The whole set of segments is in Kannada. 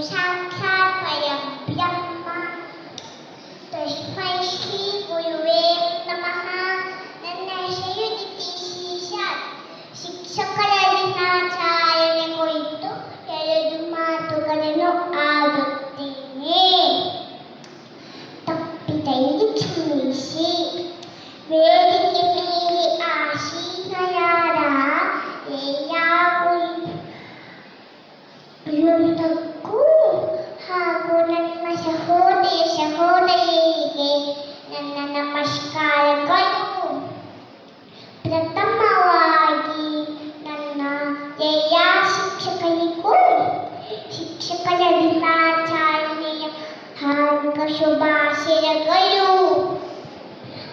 ಸಾಕ್ಷಾತ್ ಪರಬ್ರಹ್ಮ ತಸ್ಮೈ ಶ್ರೀ ಗುರುವೇ ನಮಃ. ನನ್ನ ಹೆಸರು ನಿತೀಶ್. ಶಿಕ್ಷಕರ ದಿನಾಚರಣೆ ಕುರಿತು 2 ಮಾತುಗಳನ್ನು ಆಡುತ್ತೇನೆ. ತಪ್ಪಿದಲ್ಲಿ ಕ್ಷಮಿಸಿ. ವೇದಿಕೆ ಮೇಲೆ ಆಸೀನರಾದ ಎಲ್ಲರಿಗೂ ಹಾಗೂ ನನ್ನ ಸಹೋದರಿಯರಿಗೆ ನನ್ನ ನಮಸ್ಕಾರಗಳು. ಪ್ರಥಮವಾಗಿ ನನ್ನ ಎಲ್ಲ ಶಿಕ್ಷಕರಿಗೂ ಶಿಕ್ಷಕರ ದಿನಾಚರಣೆಯ ಹಾರ್ದಿಕ ಶುಭಾಶಯಗಳು.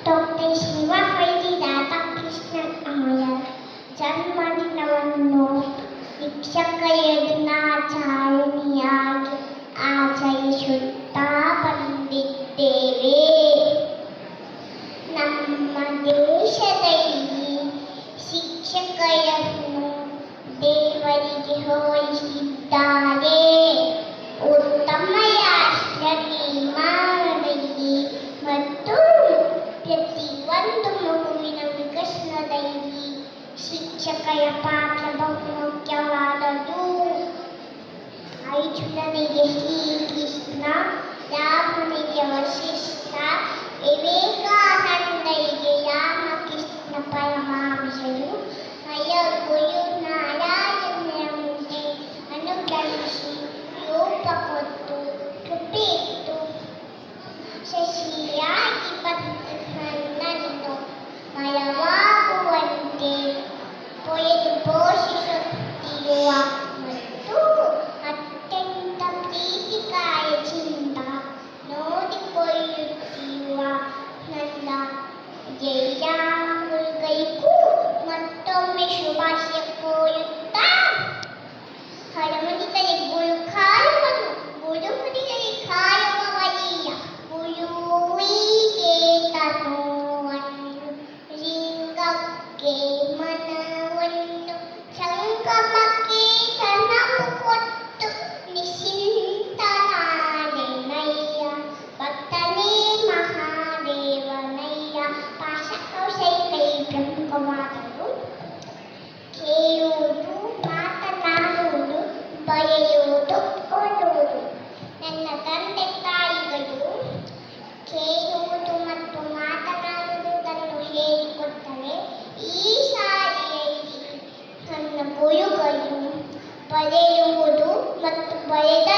ಡಾಕ್ಟರ್ ಶಿವಪೈಡಿ ರಾಧಾಕೃಷ್ಣನ್ ಅವರ ಜನ್ಮದಿನವನ್ನು ಶಿಕ್ಷಕರ ದಿನಾಚರಣೆಯಾಗಿ ಆಚರಿಸುತ್ತಾ ಬಂದಿದ್ದೇವೆ. ನಮ್ಮ ದೇಶದಲ್ಲಿ ಶಿಕ್ಷಕರನ್ನು ದೇವರಿಗೆ ಹೋಲಿಸಿದ್ದಾರೆ. ಉತ್ತಮ ರಾಷ್ಟ್ರ ನಿರ್ಮಾಣದಲ್ಲಿ ಮತ್ತು ಪ್ರತಿಯೊಂದು ಮಗುವಿನ ವಿಕಸನದಲ್ಲಿ ಶಿಕ್ಷಕರ ಪಾತ್ರ ಬಹುಮುಖ್ಯವಾದದ್ದು. ಅರ್ಜುನನಿಗೆ ಶ್ರೀಕೃಷ್ಣ, ರಾಮನಿಗೆ ವಸಿಷ್ಠ, ವಿವೇಕಾನಂದರಿಗೆ ರಾಮಕೃಷ್ಣ ಪರಮಹಂಸರು ಗುರು ನಾರಾಯಣರ ಮುಂದೆ ಅನುಗ್ರಹಿಸಿ ರೂಪ ಕೊಟ್ಟು ಕೃಪೆ ಇಟ್ಟು ಶಶಿಯಾಗಿ ಬಂದು ನನ್ನನ್ನು ಮರವಾಗುವಂತೆ ಪೊರೆದು ಪೋಷಿಸುತ್ತಿರುವ ಮತ್ತು ಅತ್ಯಂತ ಪ್ರೀತಿ ಕಾಳಜಿಯಿಂದ ನೋಡಿಕೊಳ್ಳುತ್ತಿರುವ ನನ್ನ ಎಲ್ಲ ಗುರುಗಳಿಗೂ ಮತ್ತೊಮ್ಮೆ ಶುಭಾಶಯ ಕೋರುತ್ತಾ, ಹರಮನಿದರೆ ಗುರು ಕಾಯುವನು, ಗುರು ಮುಡಿದರೆ ಕಾಯುವವರಿಲ್ಲ. ಗುರುವಿಗೆ ತನುವನ್ನು ಲಿಂಗಕ್ಕೆ ಮನವನ್ನು ಸಂಗಮಕ್ಕೆ ತನವು ಕೊಟ್ಟು ನಿಶ್ಚಿಂತನಾದೆನಯ್ಯ. ಭಕ್ತನೇ ಮಹಾದೇವನಯ್ಯ. ಭಾಷಾಕೌಶಲ್ಯ ಪ್ರಮುಖವಾದವು. ಕೇಳುವುದು, ಮಾತನಾಡುವುದು, ಬರೆಯುವುದು, ಓದುವುದು. ನನ್ನ ತಂದೆ ತಾಯಿಗಳು ಕೇಳುವುದು ಮತ್ತು ಮಾತನಾಡುವುದನ್ನು ಹೇಳಿಕೊಟ್ಟರೆ, ಈ ಶಾಲೆಯಲ್ಲಿ ನನ್ನ ಗುರುಗಳು ಬರೆಯುವುದು ಮತ್ತು ಬರೆದ